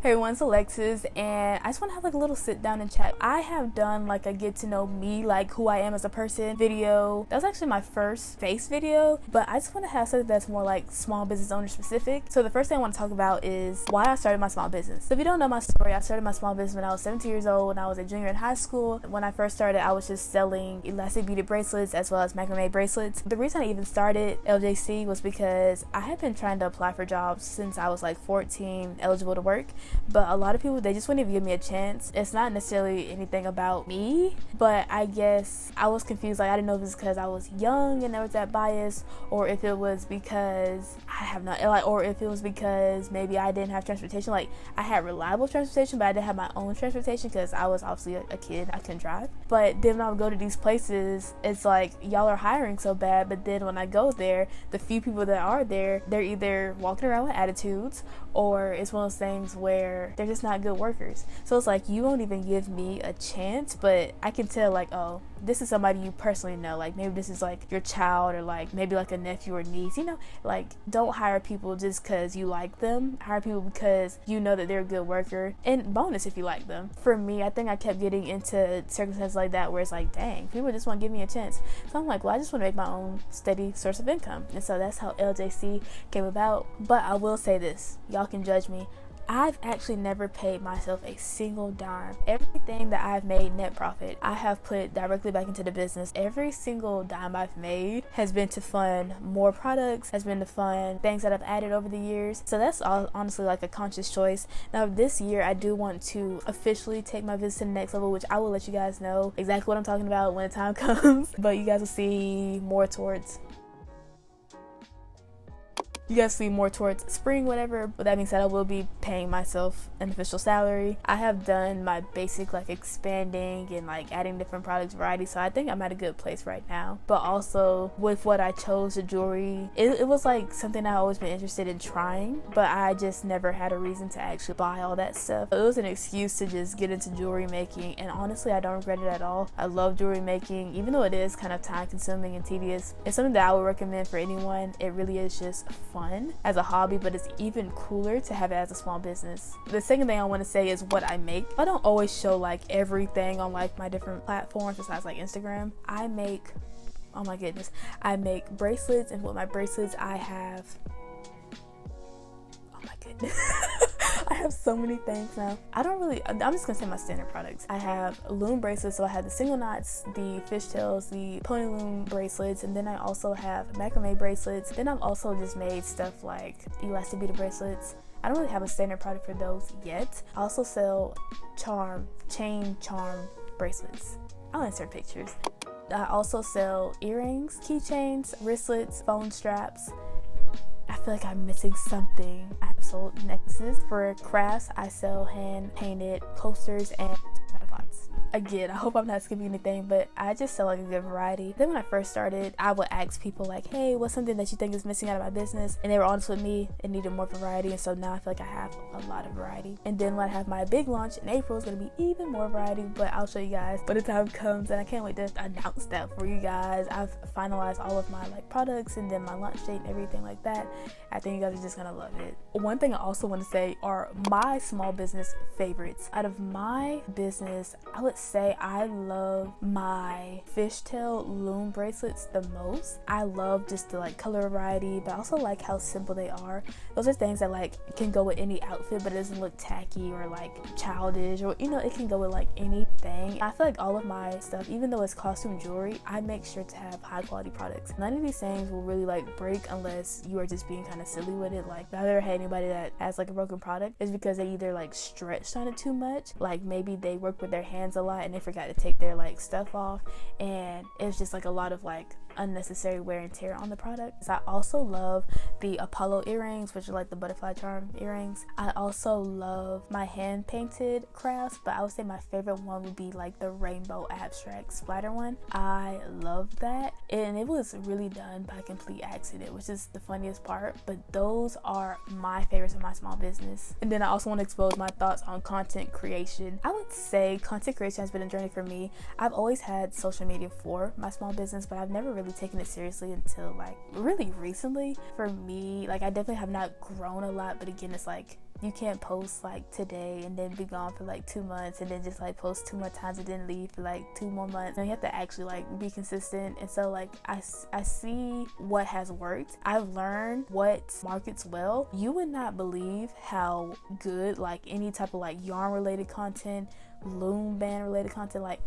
Hey everyone, it's Alexis, and I just want to have like a little sit down and chat. I have done like a get to know me, like who I am as a person video. That was actually my first face video, but I just want to have something that's more like small business owner specific. So the first thing I want to talk about is why I started my small business. So if you don't know my story, I started my small business when I was 17 years old, when I was a junior in high school. When I first started, I was just selling elastic beaded bracelets as well as macrame bracelets. The reason I even started LJC was because I had been trying to apply for jobs since I was like 14, eligible to work. But a lot of people, they just wouldn't even give me a chance. It's not necessarily anything about me, but I guess I was confused. Like, I didn't know if it was because I was young and there was that bias, or if it was because I have not, like, or if it was because maybe I didn't have transportation. Like, I had reliable transportation, but I didn't have my own transportation because I was obviously a kid. I couldn't drive. But then when I would go to these places, it's like, y'all are hiring so bad. But then when I go there, the few people that are there, they're either walking around with attitudes, or it's one of those things where they're just not good workers. So it's like, you won't even give me a chance, but I can tell like, oh, this is somebody you personally know. Like, maybe this is like your child, or like maybe like a nephew or niece, you know. Like, don't hire people just because you like them. Hire people because you know that they're a good worker, and bonus if you like them. For me, I think I kept getting into circumstances like that where it's like, dang, people just want to give me a chance. So I'm like, well, I just want to make my own steady source of income. And so that's how LJC came about. But I will say this, y'all can judge me, I've actually never paid myself a single dime. Everything that I've made net profit, I have put directly back into the business. Every single dime I've made has been to fund more products, has been to fund things that I've added over the years. So that's all honestly like a conscious choice. Now this year, I do want to officially take my business to the next level, which I will let you guys know exactly what I'm talking about when the time comes. But you guys will see more towards spring, whatever. But that being said, I will be paying myself an official salary. I have done my basic like expanding and like adding different products variety, so I think I'm at a good place right now. But also with what I chose, the jewelry, it was like something I've always been interested in trying, but I just never had a reason to actually buy all that stuff. It was an excuse to just get into jewelry making, and honestly I don't regret it at all. I love jewelry making, even though it is kind of time consuming and tedious. It's something that I would recommend for anyone. It really is just fun as a hobby, but it's even cooler to have it as a small business. The second thing I want to say is what I make. I don't always show like everything on like my different platforms besides like Instagram. I make, oh my goodness, I make bracelets, and with my bracelets I have, oh my goodness I have so many things now. I'm just gonna say my standard products. I have loom bracelets, so I have the single knots, the fishtails, the pony loom bracelets, and then I also have macrame bracelets. Then I've also just made stuff like elastic beaded bracelets. I don't really have a standard product for those yet. I also sell chain charm bracelets. I'll insert pictures. I also sell earrings, keychains, wristlets, phone straps. I feel like I'm missing something. I have sold necklaces. For crafts, I sell hand painted coasters and pots. Again, I hope I'm not skipping anything, but I just sell like a good variety. Then when I first started, I would ask people like, hey, what's something that you think is missing out of my business? And they were honest with me, it needed more variety, and so now I feel like I have a lot of variety. And then when I have my big launch in April, it's gonna be even more variety, but I'll show you guys when the time comes, and I can't wait to announce that for you guys. I've finalized all of my like products and then my launch date and everything like that. I think you guys are just gonna love it. One thing I also want to say are my small business favorites. Out of my business, I would say I love my fishtail loom bracelets the most. I love just the like color variety, but I also like how simple they are. Those are things that like can go with any outfit, but it doesn't look tacky or like childish, or you know, it can go with like anything. I feel like all of my stuff, even though it's costume jewelry, I make sure to have high quality products. None of these things will really like break unless you are just being kind of silly with it. Like, I've never had anybody that has like a broken product is because they either like stretched on it too much, like maybe they work with their hands a lot and they forgot to take their like stuff off, and it's just like a lot of like unnecessary wear and tear on the product. I also love the Apollo earrings, which are like the butterfly charm earrings. I also love my hand painted crafts, but I would say my favorite one would be like the rainbow abstract splatter one. I love that, and it was really done by complete accident, which is the funniest part, but those are my favorites of my small business. And then I also want to expose my thoughts on content creation. I would say content creation has been a journey for me. I've always had social media for my small business, but I've never really taken it seriously until like really recently. For me, like I definitely have not grown a lot, but again, it's like You can't post like today and then be gone for like 2 months and then just like post 2 more times and then leave for like 2 more months. And you have to actually like be consistent. And so like I see what has worked. I've learned what markets well. You would not believe how good like any type of like yarn related content, loom band related content, like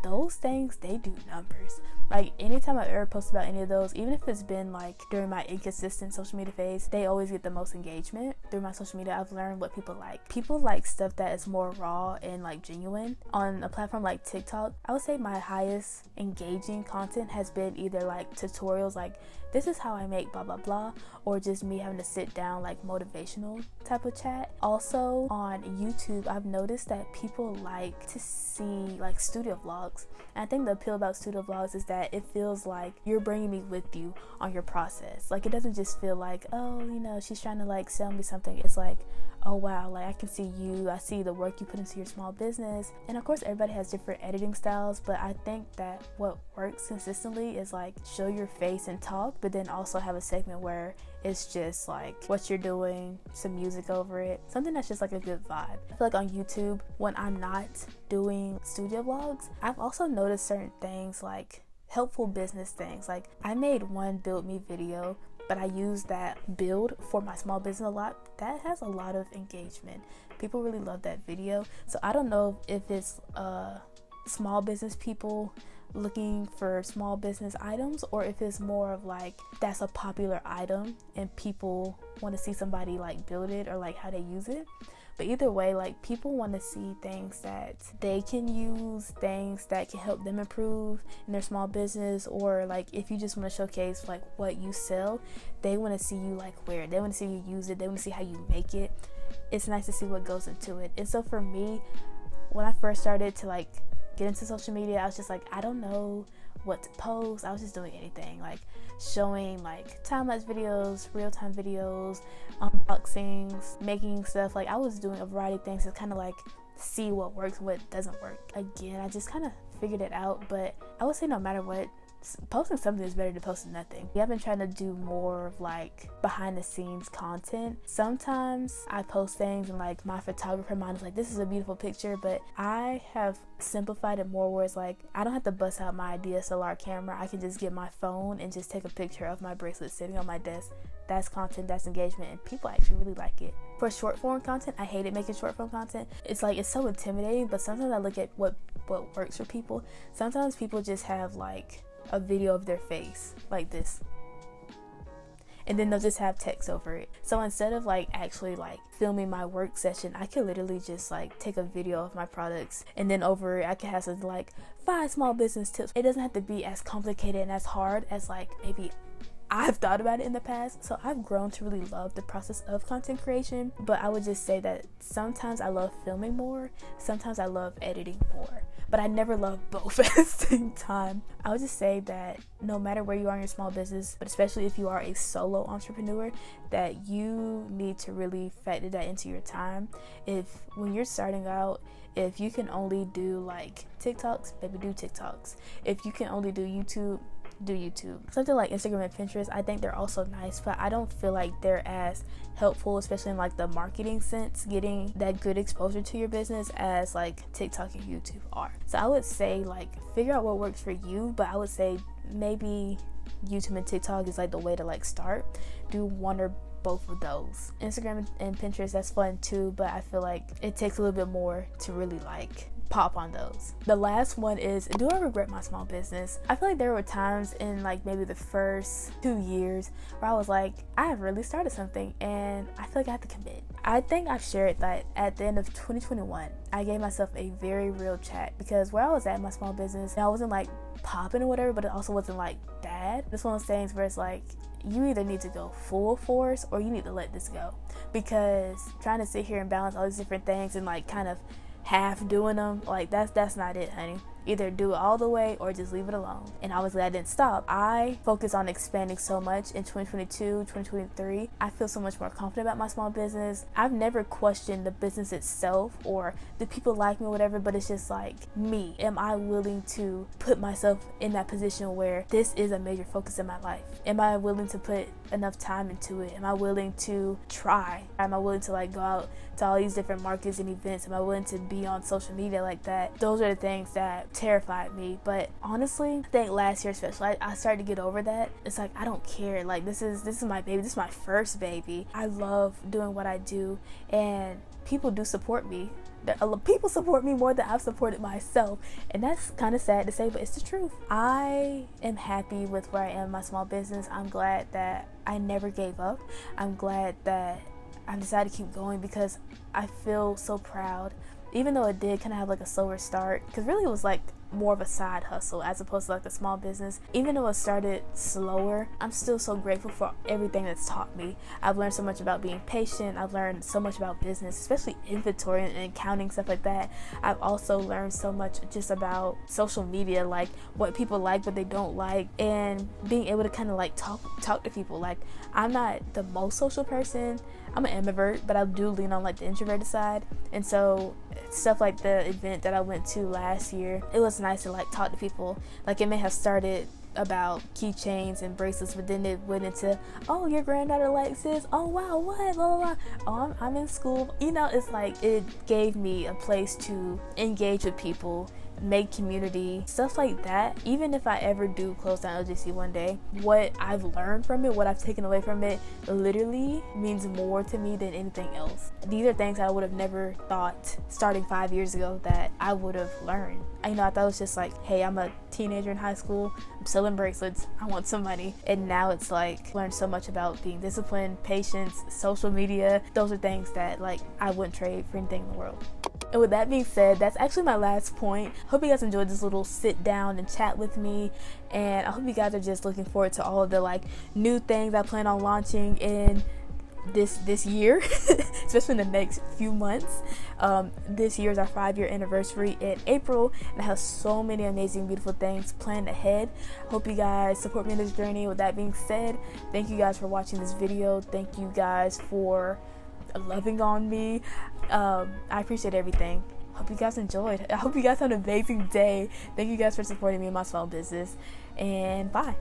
those things, they do numbers. Like anytime I've ever posted about any of those, even if it's been like during my inconsistent social media phase, they always get the most engagement. Through my social media, I've learned what people like. People like stuff that is more raw and like genuine. On a platform like TikTok, I would say my highest engaging content has been either like tutorials like this is how I make blah blah blah, or just me having to sit down like motivational type of chat. Also on YouTube, I've noticed that people like to see like studio vlogs. And I think the appeal about studio vlogs is that it feels like you're bringing me with you on your process. Like it doesn't just feel like, oh, you know, she's trying to like sell me something. It's like, oh wow, like I can see you, I see the work you put into your small business. And of course everybody has different editing styles, but I think that what works consistently is like show your face and talk, but then also have a segment where it's just like what you're doing, some music over it, something that's just like a good vibe. I feel like on YouTube, when I'm not doing studio vlogs, I've also noticed certain things like helpful business things. Like I made one build me video, but I use that build for my small business a lot. That has a lot of engagement. People really love that video. So I don't know if it's small business people looking for small business items, or if it's more of like that's a popular item and people want to see somebody like build it or like how they use it. But either way, like people want to see things that they can use, things that can help them improve in their small business, or like if you just want to showcase like what you sell, they want to see you like wear it, they want to see you use it, they want to see how you make it. It's nice to see what goes into it. And so for me, when I first started to like get into social media, I was just like, I don't know what to post. I was just doing anything, like showing like time-lapse videos, real-time videos, unboxings, making stuff. Like I was doing a variety of things to kind of like see what works and what doesn't work. Again, I just kind of figured it out. But I would say no matter what, posting something is better than posting nothing. I've been trying to do more of like behind the scenes content. Sometimes I post things and like my photographer mind is like, this is a beautiful picture, but I have simplified it more where it's like I don't have to bust out my DSLR camera. I can just get my phone and just take a picture of my bracelet sitting on my desk. That's content, that's engagement, and people actually really like it. For short form content, I hated making short form content. It's like, it's so intimidating, but sometimes I look at what works for people. Sometimes people just have like a video of their face like this, and then they'll just have text over it. So instead of like actually like filming my work session, I could literally just like take a video of my products, and then over it I could have something like 5 small business tips. It doesn't have to be as complicated and as hard as like maybe I've thought about it in the past. So I've grown to really love the process of content creation, but I would just say that sometimes I love filming more, sometimes I love editing more, but I never love both at the same time. I would just say that no matter where you are in your small business, but especially if you are a solo entrepreneur, that you need to really factor that into your time. If when you're starting out, if you can only do like TikToks, maybe do TikToks. If you can only do YouTube, do YouTube. Something like Instagram and Pinterest, I think they're also nice, but I don't feel like they're as helpful, especially in like the marketing sense, getting that good exposure to your business as like TikTok and YouTube are. So I would say like figure out what works for you, but I would say maybe YouTube and TikTok is like the way to like start. Do one or both of those. Instagram and Pinterest, that's fun too, but I feel like it takes a little bit more to really like pop on those. The last one is, do I regret my small business? I feel like there were times in like maybe the first 2 years where I was like, I have really started something and I feel like I have to commit. I think I've shared that at the end of 2021, I gave myself a very real chat, because where I was at in my small business, I wasn't like popping or whatever, but it also wasn't like bad. It's one of those things where it's like, you either need to go full force or you need to let this go, because trying to sit here and balance all these different things and like kind of half doing them, like that's not it, honey. Either do it all the way or just leave it alone. And obviously I didn't stop. I focused on expanding so much in 2022, 2023. I feel so much more confident about my small business. I've never questioned the business itself or do people like me or whatever, but it's just like, me. Am I willing to put myself in that position where this is a major focus in my life? Am I willing to put enough time into it? Am I willing to try? Am I willing to like go out to all these different markets and events? Am I willing to be on social media like that? Those are the things that terrified me. But honestly, I think last year especially, I started to get over that. It's like, I don't care. Like, this is my baby. This is my first baby. I love doing what I do, and people do support me. People support me more than I've supported myself, and that's kind of sad to say, but it's the truth. I am happy with where I am in my small business. I'm glad that I never gave up. I'm glad that I decided to keep going because I feel so proud, even though it did kind of have like a slower start, because really it was like more of a side hustle as opposed to like a small business. Even though it started slower, I'm still so grateful for everything that's taught me. I've learned so much about being patient. I've learned so much about business, especially inventory and accounting, stuff like that. I've also learned so much just about social media, like what people like, what they don't like, and being able to kind of like talk to people. Like, I'm not the most social person. I'm an ambivert, but I do lean on like the introverted side. And so stuff like the event that I went to last year, it was nice to like talk to people. Like, it may have started about keychains and bracelets, but then it went into, oh, your granddaughter likes this, oh wow, what, blah, blah, blah. Oh, I'm in school. You know, it's like it gave me a place to engage with people, make community, stuff like that. Even if I ever do close down LJC one day, what I've learned from it, what I've taken away from it, literally means more to me than anything else. These are things I would have never thought starting 5 years ago that I would have learned. I thought it was just like, hey, I'm a teenager in high school, I'm selling bracelets, I want some money. And now it's like, learned so much about being disciplined, patience, social media. Those are things that like I wouldn't trade for anything in the world. And with that being said, that's actually my last point. Hope you guys enjoyed this little sit down and chat with me, and I hope you guys are just looking forward to all of the like new things I plan on launching in this year, especially in the next few months. This year is our 5-year anniversary in April, and I have so many amazing, beautiful things planned ahead. Hope you guys support me in this journey. With that being said, thank you guys for watching this video. Thank you guys for loving on me. I appreciate everything. Hope you guys enjoyed. I hope you guys had an amazing day. Thank you guys for supporting me in my small business, and bye.